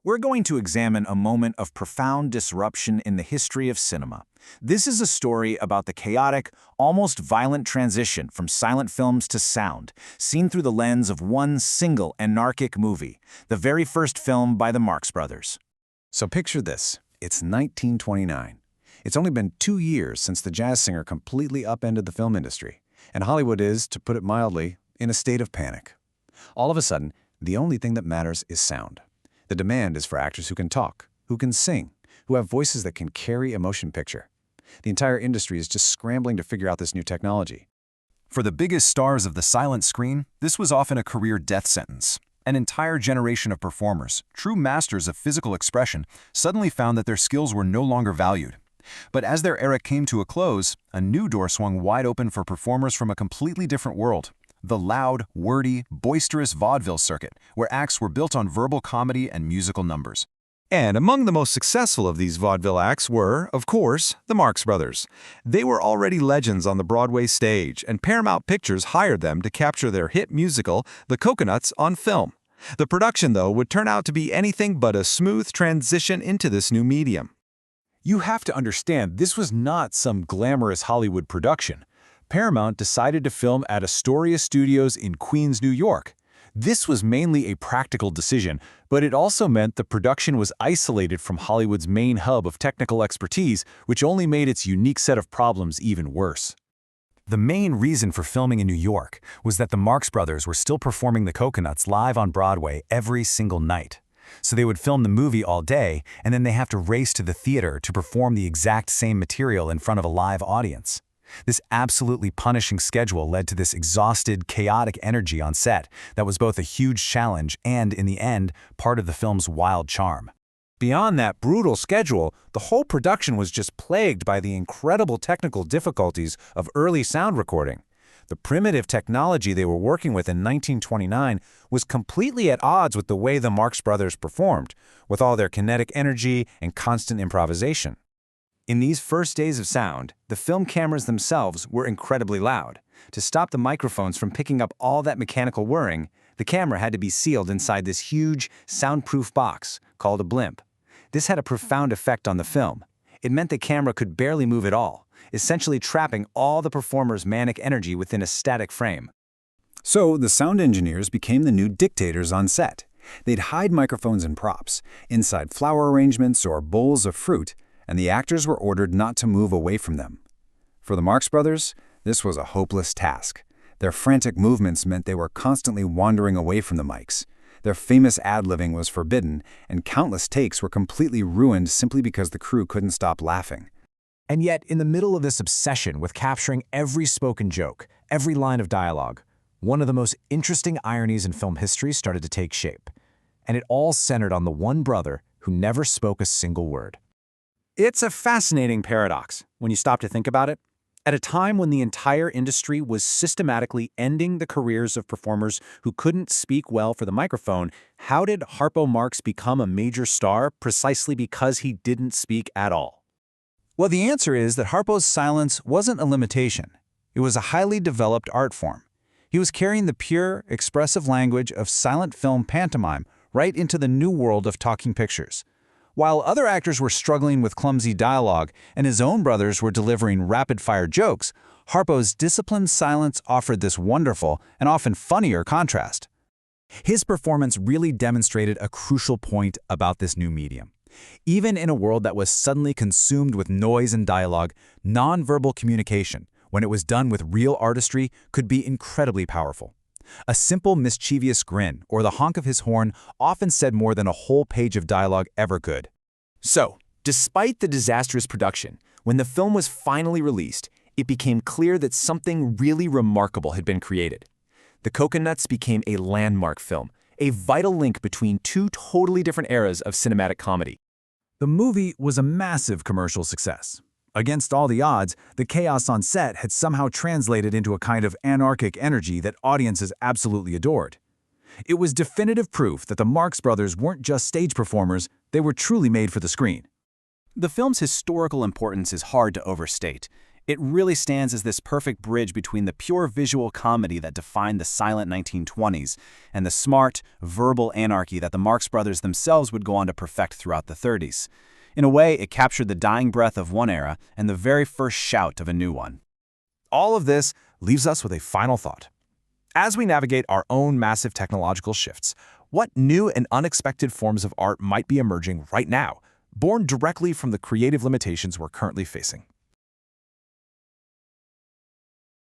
we're going to examine a moment of profound disruption in the history of cinema. This is a story about the chaotic, almost violent transition from silent films to sound, seen through the lens of one single anarchic movie, the very first film by the Marx Brothers. So picture this. It's 1929. It's only been 2 years since the jazz singer completely upended the film industry, and Hollywood is, to put it mildly, in a state of panic. All of a sudden, the only thing that matters is sound. The demand is for actors who can talk, who can sing, who have voices that can carry a motion picture. The entire industry is just scrambling to figure out this new technology. For the biggest stars of the silent screen, this was often a career death sentence. An entire generation of performers, true masters of physical expression, suddenly found that their skills were no longer valued. But as their era came to a close, a new door swung wide open for performers from a completely different world. The loud, wordy, boisterous vaudeville circuit, where acts were built on verbal comedy and musical numbers. And among the most successful of these vaudeville acts were, of course, the Marx Brothers. They were already legends on the Broadway stage, and Paramount Pictures hired them to capture their hit musical, The Cocoanuts, on film. The production, though, would turn out to be anything but a smooth transition into this new medium. You have to understand, this was not some glamorous Hollywood production. Paramount decided to film at Astoria Studios in Queens, New York. This was mainly a practical decision, but it also meant the production was isolated from Hollywood's main hub of technical expertise, which only made its unique set of problems even worse. The main reason for filming in New York was that the Marx Brothers were still performing the Cocoanuts live on Broadway every single night. So they would film the movie all day, and then they have to race to the theater to perform the exact same material in front of a live audience. This absolutely punishing schedule led to this exhausted, chaotic energy on set that was both a huge challenge and, in the end, part of the film's wild charm. Beyond that brutal schedule, the whole production was just plagued by the incredible technical difficulties of early sound recording. The primitive technology they were working with in 1929 was completely at odds with the way the Marx Brothers performed, with all their kinetic energy and constant improvisation. In these first days of sound, the film cameras themselves were incredibly loud. To stop the microphones from picking up all that mechanical whirring, the camera had to be sealed inside this huge, soundproof box called a blimp. This had a profound effect on the film. It meant the camera could barely move at all, essentially trapping all the performers' manic energy within a static frame. So the sound engineers became the new dictators on set. They'd hide microphones and props, inside flower arrangements or bowls of fruit, and the actors were ordered not to move away from them. For the Marx Brothers, this was a hopeless task. Their frantic movements meant they were constantly wandering away from the mics. Their famous ad-libbing was forbidden, and countless takes were completely ruined simply because the crew couldn't stop laughing. And yet, in the middle of this obsession with capturing every spoken joke, every line of dialogue, one of the most interesting ironies in film history started to take shape. And it all centered on the one brother who never spoke a single word. It's a fascinating paradox when you stop to think about it. At a time when the entire industry was systematically ending the careers of performers who couldn't speak well for the microphone, how did Harpo Marx become a major star precisely because he didn't speak at all? Well, the answer is that Harpo's silence wasn't a limitation. It was a highly developed art form. He was carrying the pure, expressive language of silent film pantomime right into the new world of talking pictures. While other actors were struggling with clumsy dialogue and his own brothers were delivering rapid-fire jokes, Harpo's disciplined silence offered this wonderful and often funnier contrast. His performance really demonstrated a crucial point about this new medium. Even in a world that was suddenly consumed with noise and dialogue, nonverbal communication, when it was done with real artistry, could be incredibly powerful. A simple mischievous grin or the honk of his horn often said more than a whole page of dialogue ever could. So, despite the disastrous production, when the film was finally released, it became clear that something really remarkable had been created. The Cocoanuts became a landmark film, a vital link between two totally different eras of cinematic comedy. The movie was a massive commercial success. Against all the odds, the chaos on set had somehow translated into a kind of anarchic energy that audiences absolutely adored. It was definitive proof that the Marx Brothers weren't just stage performers, they were truly made for the screen. The film's historical importance is hard to overstate. It really stands as this perfect bridge between the pure visual comedy that defined the silent 1920s and the smart, verbal anarchy that the Marx Brothers themselves would go on to perfect throughout the 30s. In a way, it captured the dying breath of one era and the very first shout of a new one. All of this leaves us with a final thought. As we navigate our own massive technological shifts, what new and unexpected forms of art might be emerging right now, born directly from the creative limitations we're currently facing?